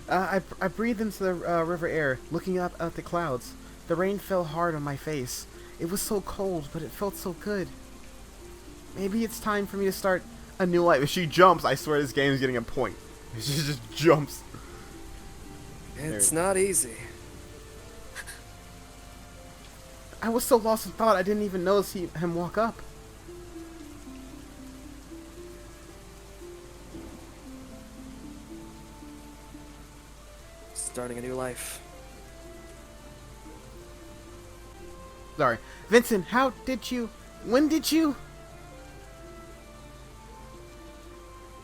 I breathed into the river air, looking up at the clouds. The rain fell hard on my face. It was so cold, but it felt so good. Maybe it's time for me to start a new life. If she jumps, I swear this game is getting a point. She just jumps. It's not easy. I was so lost in thought I didn't even notice him walk up. Starting a new life. Sorry. Vincent, when did you?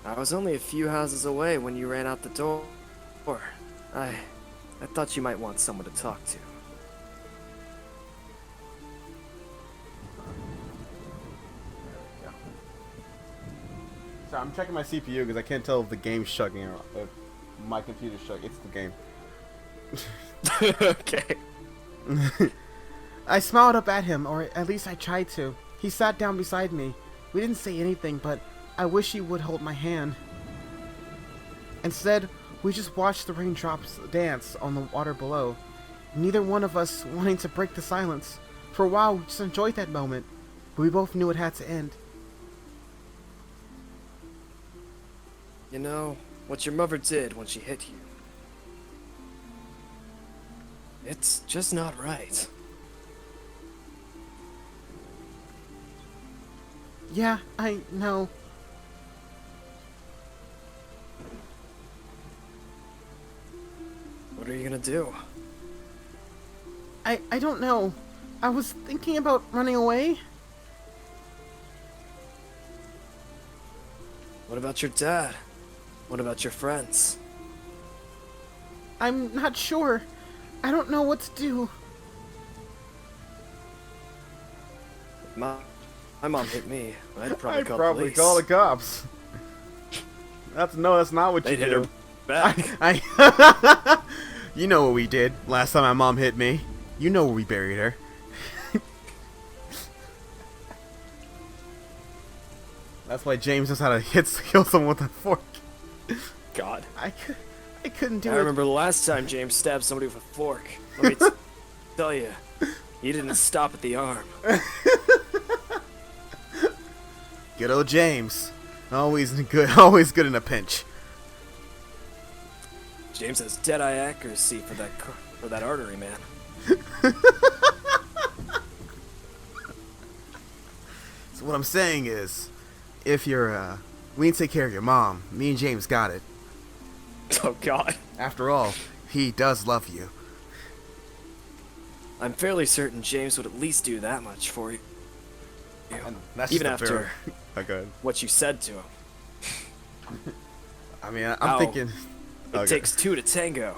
I was only a few houses away when you ran out the door. I thought you might want someone to talk to. So I'm checking my CPU because I can't tell if the game's shucking or if my computer's shucking. It's the game. Okay. I smiled up at him, or at least I tried to. He sat down beside me. We didn't say anything, but I wish he would hold my hand. Instead, we just watched the raindrops dance on the water below. Neither one of us wanting to break the silence. For a while, we just enjoyed that moment, but we both knew it had to end. You know, what your mother did when she hit you. It's just not right. Yeah, I know. What are you gonna do? I don't know. I was thinking about running away. What about your dad? What about your friends? I'm not sure. I don't know what to do. My mom hit me. I'd probably I'd call probably police. call the cops. That's not what They'd you hit do. her back. You know what we did last time my mom hit me. You know where we buried her. That's why James knows how to kill someone with a fork. God. I couldn't do I it. remember the last time James stabbed somebody with a fork. Let me tell you, he didn't stop at the arm. Good old James. Always good in a pinch. James has dead-eye accuracy for that artery, man. So what I'm saying is, if we can take care of your mom. Me and James got it. Oh, God. After all, he does love you. I'm fairly certain James would at least do that much for you. And that's Even just a after okay. what you said to him. I mean, I'm How thinking. It takes two to tango.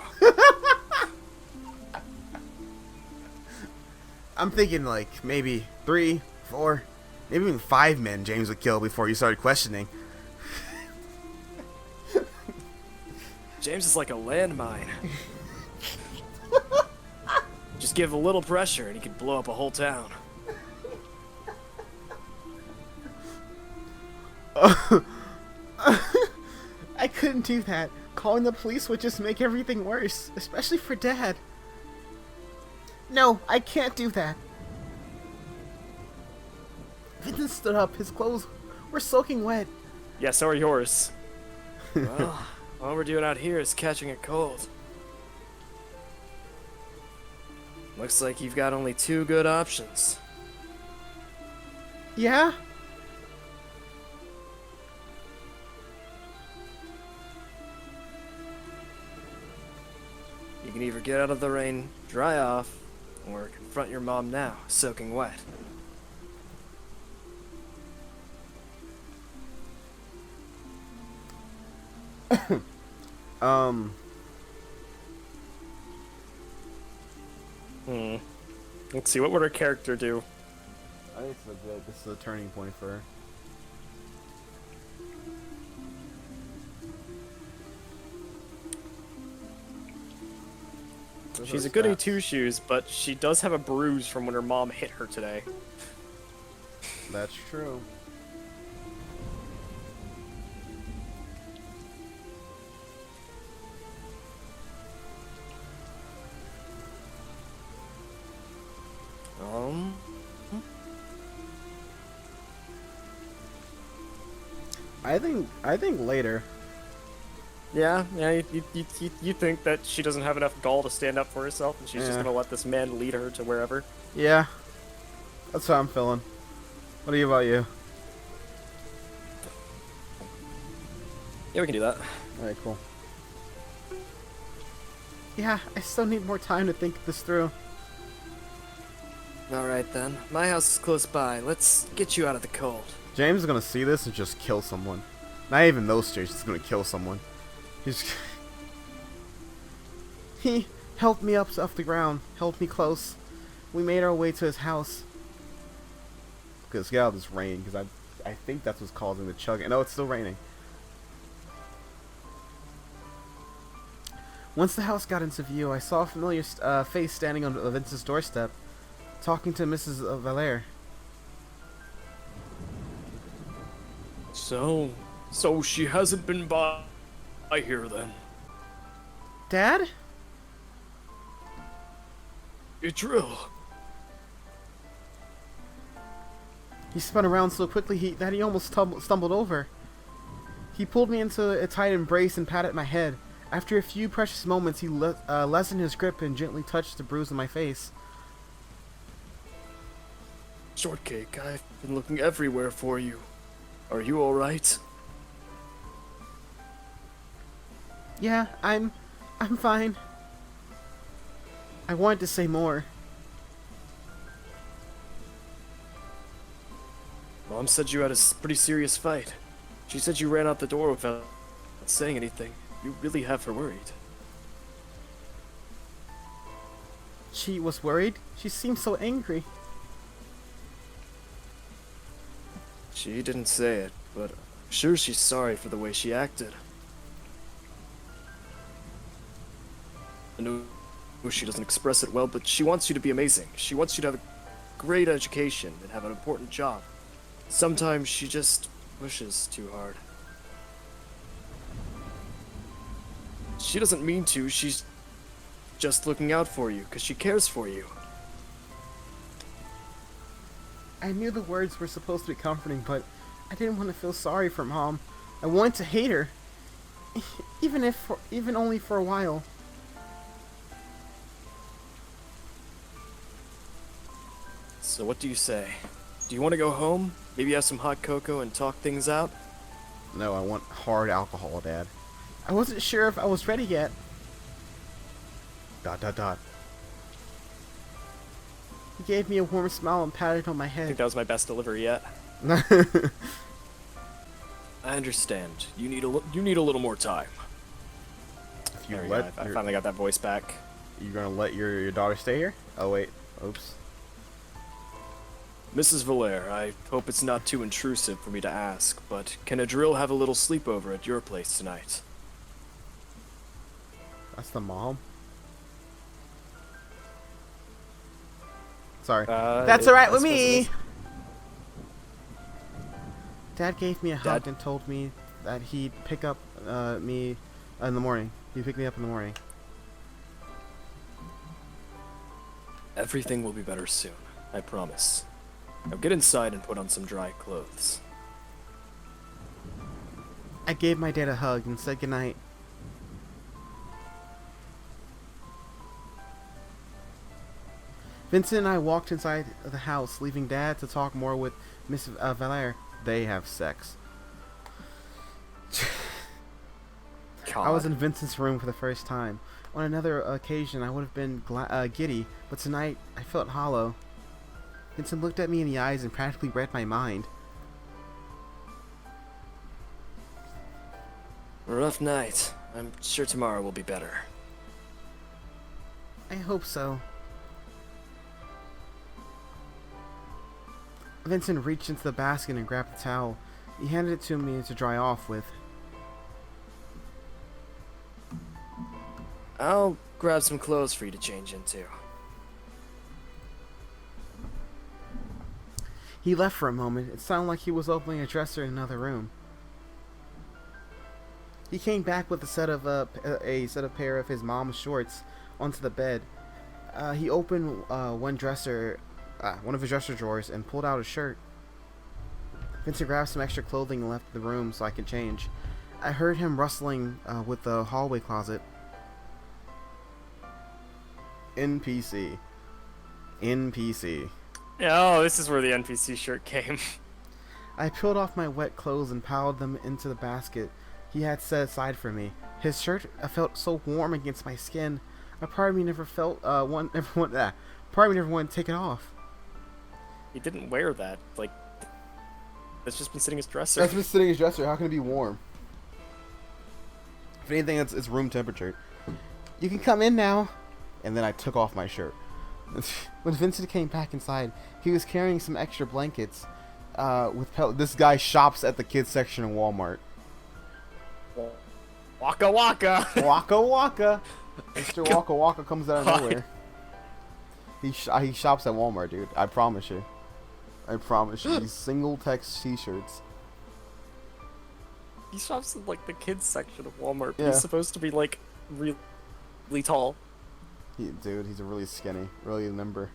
I'm thinking like maybe 3, 4, maybe even 5 men James would kill before you started questioning. James is like a landmine. Just give a little pressure and he could blow up a whole town. I couldn't do that. Calling the police would just make everything worse, especially for Dad. No, I can't do that. Vincent stood up. His clothes were soaking wet. Yeah, so are yours. Well, all we're doing out here is catching a cold. Looks like you've got only 2 good options. Yeah? You can either get out of the rain, dry off, or confront your mom now, soaking wet. Um. Let's see, what would her character do? I think this is a turning point for her. She's a goody two-shoes, but she does have a bruise from when her mom hit her today. That's true. I think later. Yeah, you think that she doesn't have enough gall to stand up for herself, and she's just Yeah. gonna let this man lead her to wherever? Yeah, that's how I'm feeling. What about you? Yeah, we can do that. Alright, cool. Yeah, I still need more time to think this through. Alright then. My house is close by. Let's get you out of the cold. James is gonna see this and just kill someone. Not even those stairs, he's gonna kill someone. He's He helped me up off the ground, held me close. We made our way to his house. Let's get out of this rain, because I think that's what's causing the chugging. No, it's still raining. Once the house got into view, I saw a familiar face standing on Vince's doorstep, talking to Mrs. Valere. So she hasn't been by here then. Dad? Drill. He spun around so quickly that he almost stumbled over. He pulled me into a tight embrace and patted my head. After a few precious moments, he lessened his grip and gently touched the bruise on my face. Shortcake, I've been looking everywhere for you. Are you alright? Yeah, I'm fine. I wanted to say more. Mom said you had a pretty serious fight. She said you ran out the door without saying anything. You really have her worried. She was worried. She seemed so angry. She didn't say it, but I'm sure she's sorry for the way she acted. I know she doesn't express it well, but she wants you to be amazing. She wants you to have a great education and have an important job. Sometimes she just pushes too hard. She doesn't mean to, she's just looking out for you, because she cares for you. I knew the words were supposed to be comforting, but I didn't want to feel sorry for Mom. I wanted to hate her. Even only for a while. So what do you say? Do you want to go home? Maybe have some hot cocoa and talk things out? No, I want hard alcohol, Dad. I wasn't sure if I was ready yet. ... He gave me a warm smile and patted on my I think head. that was my best delivery yet. I understand. You need a little more time. If you There we go. I finally got that voice back. you're gonna let your daughter stay here? Oh wait, oops. Mrs. Valere, I hope it's not too intrusive for me to ask, but can Adril have a little sleepover at your place tonight? That's the mom. Sorry. That's alright with me! Dad gave me a hug and told me that he'd pick up me in the morning. He'd pick me up in the morning. Everything will be better soon, I promise. Now get inside and put on some dry clothes. I gave my dad a hug and said goodnight. Vincent and I walked inside the house, leaving Dad to talk more with Miss Valere. They have sex. I was in Vincent's room for the first time. On another occasion, I would have been giddy, but tonight I felt hollow. Vincent looked at me in the eyes and practically read my mind. A rough night. I'm sure tomorrow will be better. I hope so. Vincent reached into the basket and grabbed the towel. He handed it to me to dry off with. I'll grab some clothes for you to change into. He left for a moment. It sounded like he was opening a dresser in another room. He came back with a set of pair of his mom's shorts onto the bed. He opened one of his dresser drawers and pulled out a shirt. Vincent grabbed some extra clothing and left the room so I could change. I heard him rustling with the hallway closet. NPC. NPC. Oh, this is where the NPC shirt came. I peeled off my wet clothes and piled them into the basket he had set aside for me. His shirt felt so warm against my skin. A part of me never felt part of me never wanted to take it off. He didn't wear that. Like, that's just been sitting in his dresser. That's been sitting in his dresser. How can it be warm? If anything, it's room temperature. You can come in now. And then I took off my shirt. When Vincent came back inside, he was carrying some extra blankets. This guy shops at the kids section in Walmart. Waka waka. Waka waka. Mr. Waka waka comes out of nowhere. He shops at Walmart, dude. I promise you. I promise you. These single text t-shirts. He shops in like the kids section of Walmart. Yeah. He's supposed to be like really tall. Dude, he's really skinny, really limber.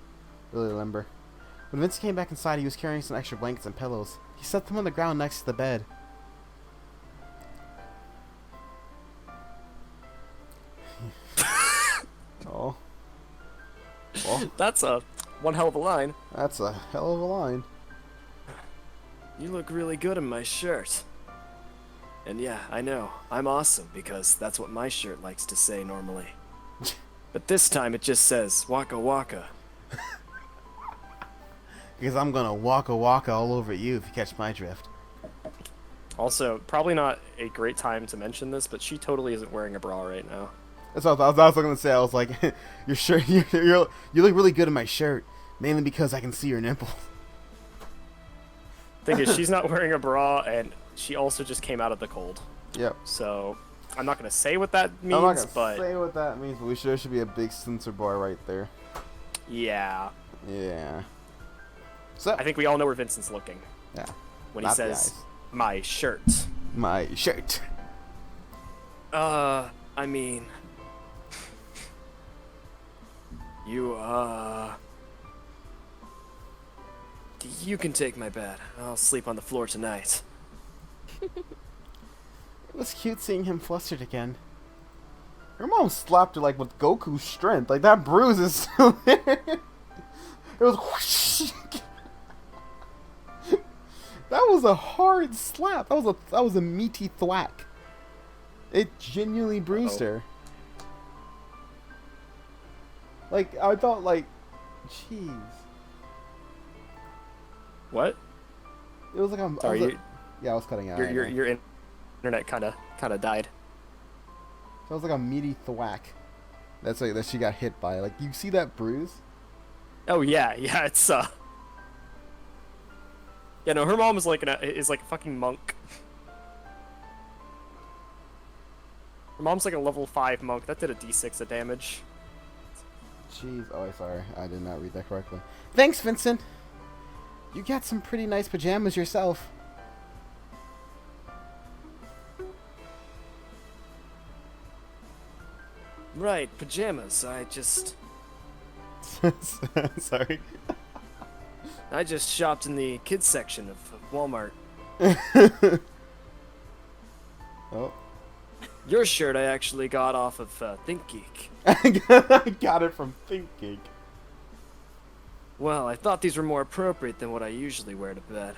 When Vince came back inside, he was carrying some extra blankets and pillows. He set them on the ground next to the bed. Oh. Well, That's one hell of a line. that's a hell of a line. You look really good in my shirt. And yeah, I know. I'm awesome because that's what my shirt likes to say normally. But this time it just says waka waka. Because I'm gonna waka waka all over you if you catch my drift. Also, probably not a great time to mention this, but she totally isn't wearing a bra right now. That's what I was also gonna say. I was like, your shirt, you look really good in my shirt, mainly because I can see your nipple. Thing is, she's not wearing a bra, and she also just came out of the cold. Yep. So, I'm not gonna say what that means, I'm not gonna but say what that means, but there should be a big censor bar right there. yeah. Yeah. So I think we all know where Vincent's looking. Yeah. When he Not the says, eyes. my shirt. My shirt. I mean... You can take my bed. I'll sleep on the floor tonight. It was cute seeing him flustered again. Her mom slapped her like with Goku's strength. Like that bruise is still there. It was whoosh. That was a hard slap. That was a meaty thwack. It genuinely bruised her. Like I thought, like, jeez. What? It was like a. Sorry, yeah, I was cutting out. your internet kind of died. That was like a meaty thwack. That's like that she got hit by. Like you see that bruise? Oh yeah, it's Yeah, no, her mom is like a fucking monk. Her mom's like a level 5 monk. That did a d6 of damage. Jeez. Oh, sorry. I did not read that correctly. Thanks, Vincent. You got some pretty nice pajamas yourself. Right, pajamas. I just shopped in the kids section of Walmart. Oh. Your shirt I actually got off of ThinkGeek. I got it from ThinkGeek. Well, I thought these were more appropriate than what I usually wear to bed.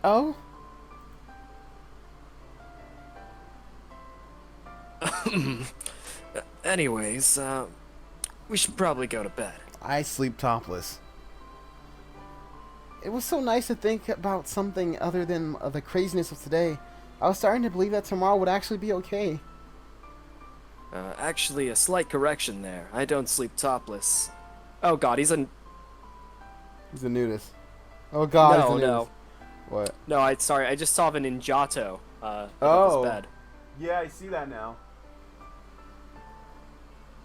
Oh? Anyways, we should probably go to bed. I sleep topless. It was so nice to think about something other than the craziness of today. I was starting to believe that tomorrow would actually be okay. Actually, a slight correction there. I don't sleep topless. Oh god, He's a nudist. Oh god, he's a nudist. No. What? No, I just saw the ninjato above Oh. his bed. Yeah, I see that now.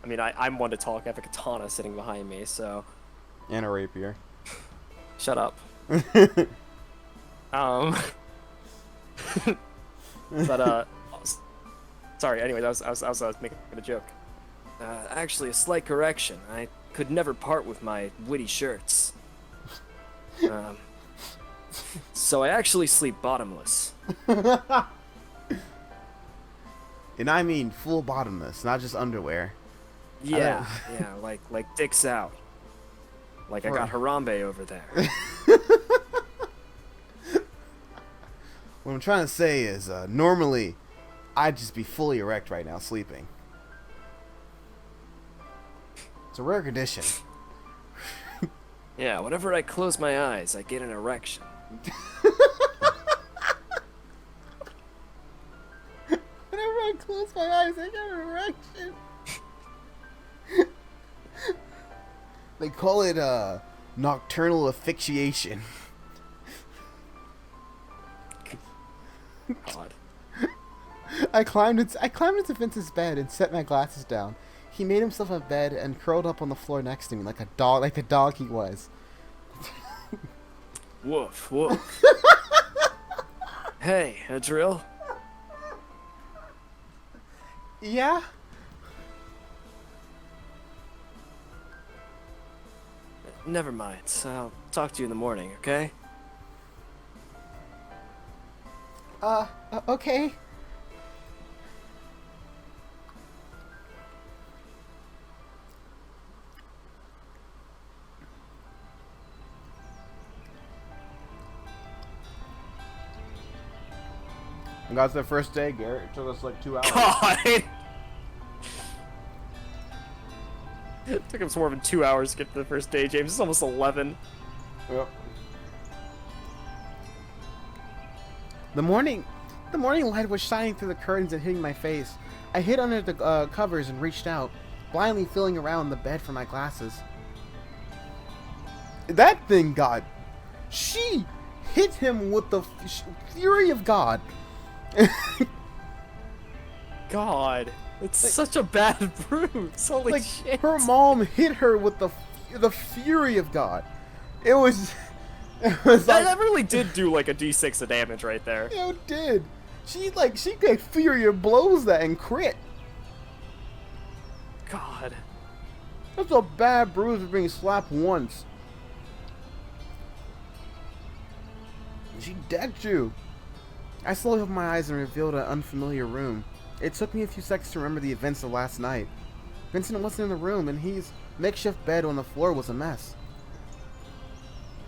I mean, I'm one to talk. I have a katana sitting behind me, so... And a rapier. Shut up. But, sorry, anyway, I was making a joke. Actually, a slight correction. I could never part with my witty shirts. Um, so I actually sleep bottomless. And I mean full bottomless, not just underwear. Yeah, yeah, like dicks out. Like I got Harambe over there. What I'm trying to say is, normally, I'd just be fully erect right now, sleeping. It's a rare condition. Yeah, whenever I close my eyes, I get an erection. Whenever I close my eyes, I get an erection. They call it, nocturnal asphyxiation. God. I climbed into Vince's bed and set my glasses down. He made himself a bed and curled up on the floor next to me like the dog he was. Woof, woof. Hey, a drill? Yeah? Never mind. I'll talk to you in the morning, okay? Okay. I got to the first day, Garrett. It took us like 2 hours. God! It took us more than 2 hours to get to the first day, James. It's almost 11. Yep. The morning light was shining through the curtains and hitting my face. I hid under the covers and reached out, blindly feeling around the bed for my glasses. That thing got... She hit him with the fury of God. God, it's such a bad bruise. Holy Like, shit. her mom hit her with the fury of God. It was like... That really did do like a d6 of damage right there. It did. She got fury of blows that and crit. God. That's a bad bruise for being slapped once. She decked you. I slowly opened my eyes and revealed an unfamiliar room. It took me a few seconds to remember the events of last night. Vincent wasn't in the room, and his makeshift bed on the floor was a mess.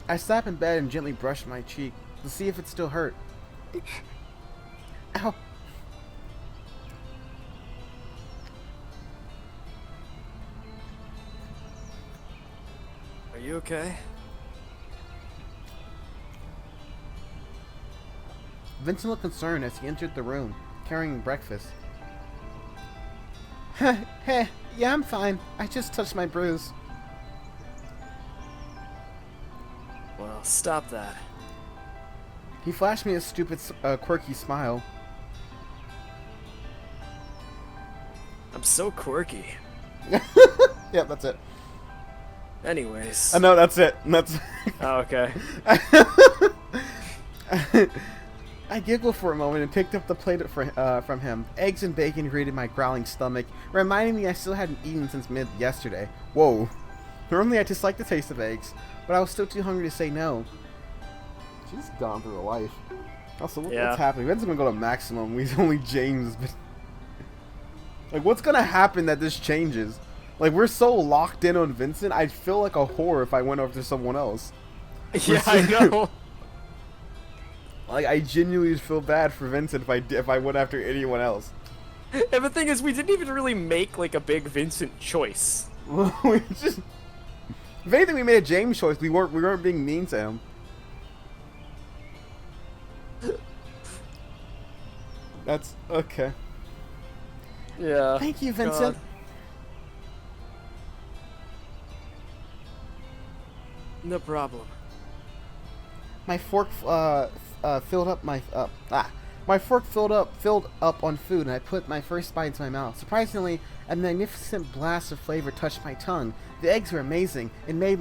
I sat up in bed and gently brushed my cheek to see if it still hurt. Ow. Are you okay? Vincent looked concerned as he entered the room, carrying breakfast. Heh, yeah, I'm fine. I just touched my bruise. Well, stop that. He flashed me a stupid, quirky smile. I'm so quirky. Yep, that's it. Anyways. No, that's it. That's. Oh, okay. I giggled for a moment and picked up the plate from him. Eggs and bacon greeted my growling stomach, reminding me I still hadn't eaten since mid-yesterday. Whoa. Normally I dislike the taste of eggs, but I was still too hungry to say no. She's gone through a life. Also, what's happening? Ben's gonna go to maximum. He's only James. But like, what's gonna happen that this changes? Like, we're so locked in on Vincent, I'd feel like a whore if I went over to someone else. Yeah, I know. Like, I genuinely feel bad for Vincent if I went after anyone else. And the thing is, we didn't even really make, like, a big Vincent choice. We just... If anything, we made a James choice. We weren't being mean to him. That's... okay. Yeah. Thank you, Vincent. God. No problem. My fork filled up on food, and I put my first bite into my mouth. Surprisingly, a magnificent blast of flavor touched my tongue. The eggs were amazing. It made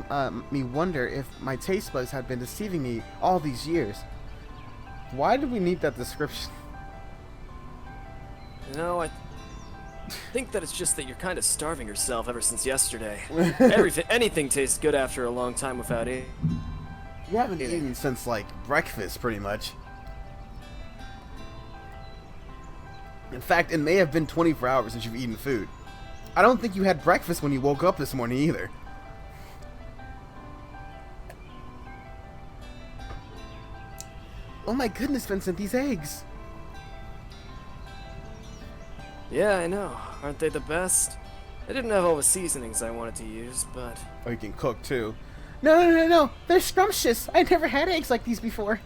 me wonder if my taste buds had been deceiving me all these years. Why did we need that description? You know, I think that it's just that you're kind of starving yourself ever since yesterday. Anything tastes good after a long time without eating. You haven't eaten since, like, breakfast, pretty much. In fact, it may have been 24 hours since you've eaten food. I don't think you had breakfast when you woke up this morning either. Oh my goodness, Vincent, these eggs! Yeah, I know. Aren't they the best? I didn't have all the seasonings I wanted to use, but... Oh, you can cook, too. No. They're scrumptious. I've never had eggs like these before.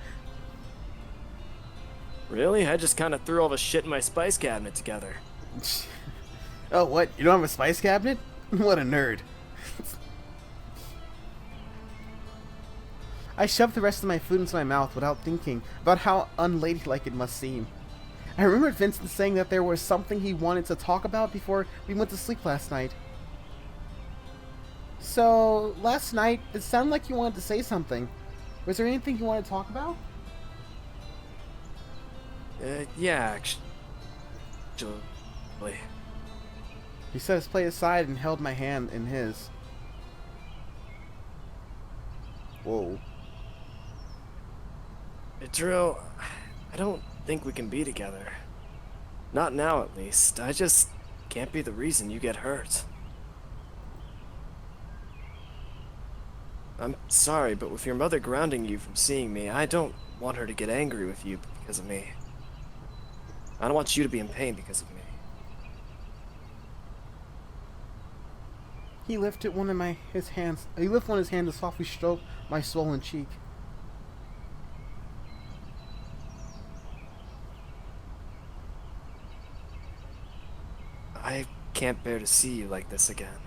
Really? I just kind of threw all the shit in my spice cabinet together. Oh, what? You don't have a spice cabinet? What a nerd. I shoved the rest of my food into my mouth without thinking about how unladylike it must seem. I remembered Vincent saying that there was something he wanted to talk about before we went to sleep last night. So, last night, it sounded like you wanted to say something. Was there anything you wanted to talk about? Yeah, actually. He set his plate aside and held my hand in his. Whoa. Drew, I don't think we can be together. Not now, at least. I just can't be the reason you get hurt. I'm sorry, but with your mother grounding you from seeing me, I don't want her to get angry with you because of me. I don't want you to be in pain because of me. He lifted one of his hands to softly stroke my swollen cheek. I can't bear to see you like this again.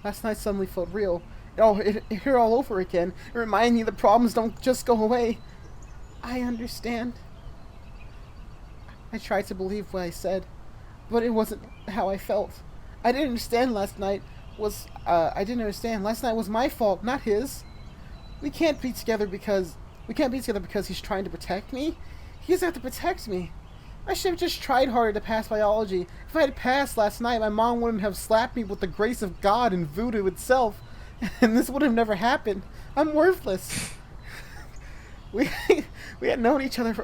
Last night suddenly felt real. It hit all over again. It reminded me the problems don't just go away. I understand. I tried to believe what I said, but it wasn't how I felt. I didn't understand last night I didn't understand. Last night was my fault, not his. We can't be together because he's trying to protect me. He doesn't have to protect me. I should have just tried harder to pass biology. If I had passed last night, my mom wouldn't have slapped me with the grace of God and voodoo itself, and this would have never happened. I'm worthless. we had known each other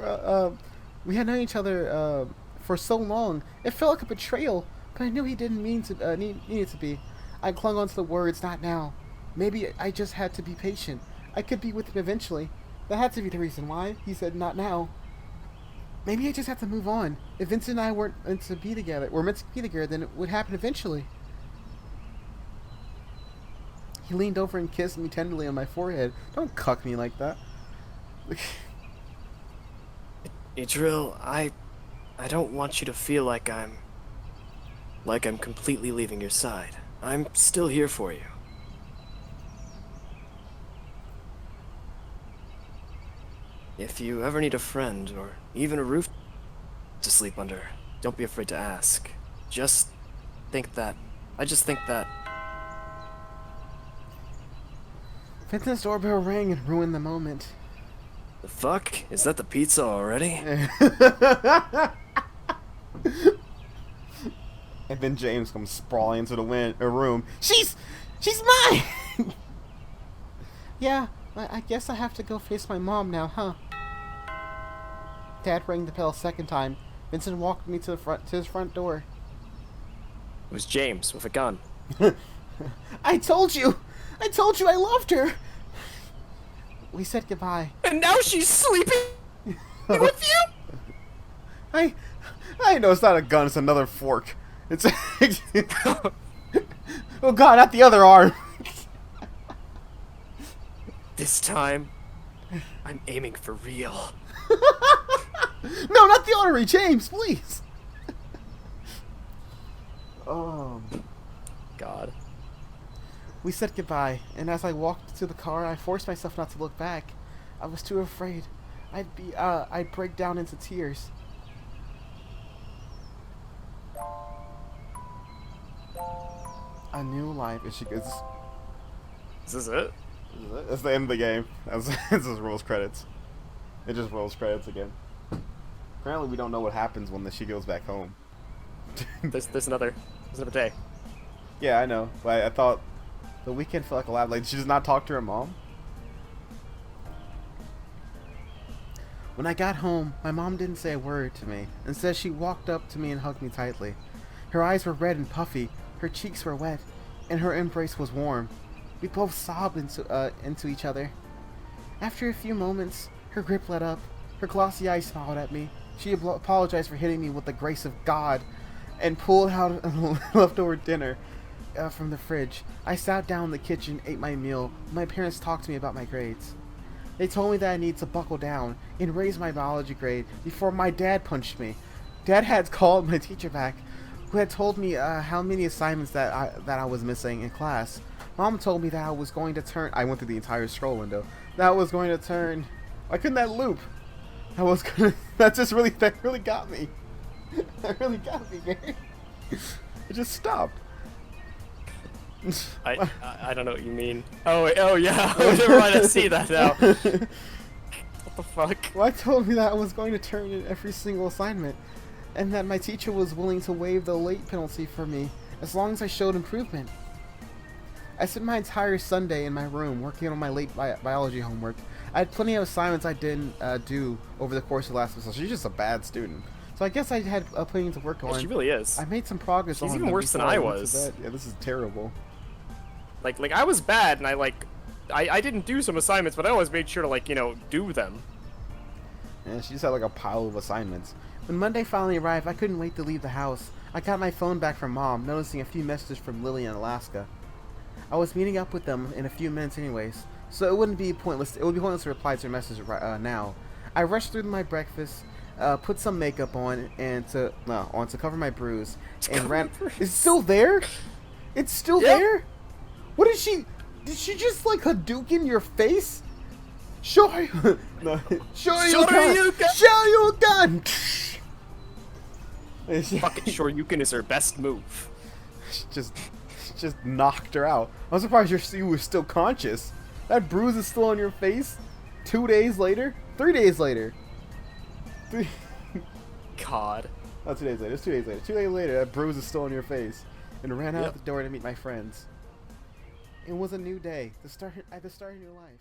for so long. It felt like a betrayal, but I knew he didn't mean to need it to be. I clung on to the words, not now. Maybe I just had to be patient. I could be with him eventually. That had to be the reason why he said not now. Maybe I just have to move on. If Vincent and I weren't meant to be together, then it would happen eventually. He leaned over and kissed me tenderly on my forehead. Don't cuck me like that. Idril, I don't want you to feel like I'm completely leaving your side. I'm still here for you. If you ever need a friend, or even a roof to sleep under, don't be afraid to ask. I just think that... Vincent's doorbell rang and ruined the moment. The fuck? Is that the pizza already? And then James comes sprawling into the room. She's mine! Yeah, I guess I have to go face my mom now, huh? Dad rang the bell a second time. Vincent walked me to his front door. It was James with a gun. I told you I loved her! We said goodbye. And now she's sleeping with you? I know it's not a gun, it's another fork. It's oh god, not the other arm. This time, I'm aiming for real. No, not the artery, James, please. Oh. God. We said goodbye, and as I walked to the car, I forced myself not to look back. I was too afraid. I'd break down into tears. A new life, and she goes. Is this it? That's the end of the game. It's just rolls credits. It just rolls credits again. Apparently, we don't know what happens when she goes back home. There's another day. Yeah, I know. But I thought The weekend felt like a lab. Like, did she just not talk to her mom? When I got home, my mom didn't say a word to me. Instead, she walked up to me and hugged me tightly. Her eyes were red and puffy, her cheeks were wet, and her embrace was warm. We both sobbed into each other. After a few moments, her grip let up. Her glossy eyes smiled at me. She apologized for hitting me with the grace of God and pulled out leftover dinner from the fridge. I sat down in the kitchen, ate my meal. My parents talked to me about my grades. They told me that I needed to buckle down and raise my biology grade before my dad punched me. Dad had called my teacher back, who had told me how many assignments that I was missing in class. Mom told me that I was going to turn. I went through the entire scroll window. That I was going to turn. Why couldn't that loop? I was gonna. That really got me. That really got me, Gary. It just stopped. I don't know what you mean. Oh yeah. Never mind. I see that now. What the fuck? Well, I told me that I was going to turn in every single assignment, and that my teacher was willing to waive the late penalty for me as long as I showed improvement. I spent my entire Sunday in my room working on my late biology homework. I had plenty of assignments I didn't do over the course of the last semester. She's just a bad student. So I guess I had plenty to work on. Yeah, she really is. I made some progress on She's them even worse than before I went to was. bed. Yeah, this is terrible. Like I was bad, and I didn't do some assignments, but I always made sure to do them. Yeah, she just had like a pile of assignments. When Monday finally arrived, I couldn't wait to leave the house. I got my phone back from Mom, noticing a few messages from Lily in Alaska. I was meeting up with them in a few minutes anyways, so it would be pointless to reply to her message now. I rushed through my breakfast, put some makeup on to cover my bruise, and ran. It's still there? It's still there? What did she just like Hadouken your face? Show you, no, show you a gun. Fucking Shoryuken is her best move. Just knocked her out. I'm surprised you were still conscious. That bruise is still on your face 2 days later? 3 days later. God. Not 2 days later. It's 2 days later. 2 days later, that bruise is still on your face. And ran out the door to meet my friends. It was a new day. The start of a new life.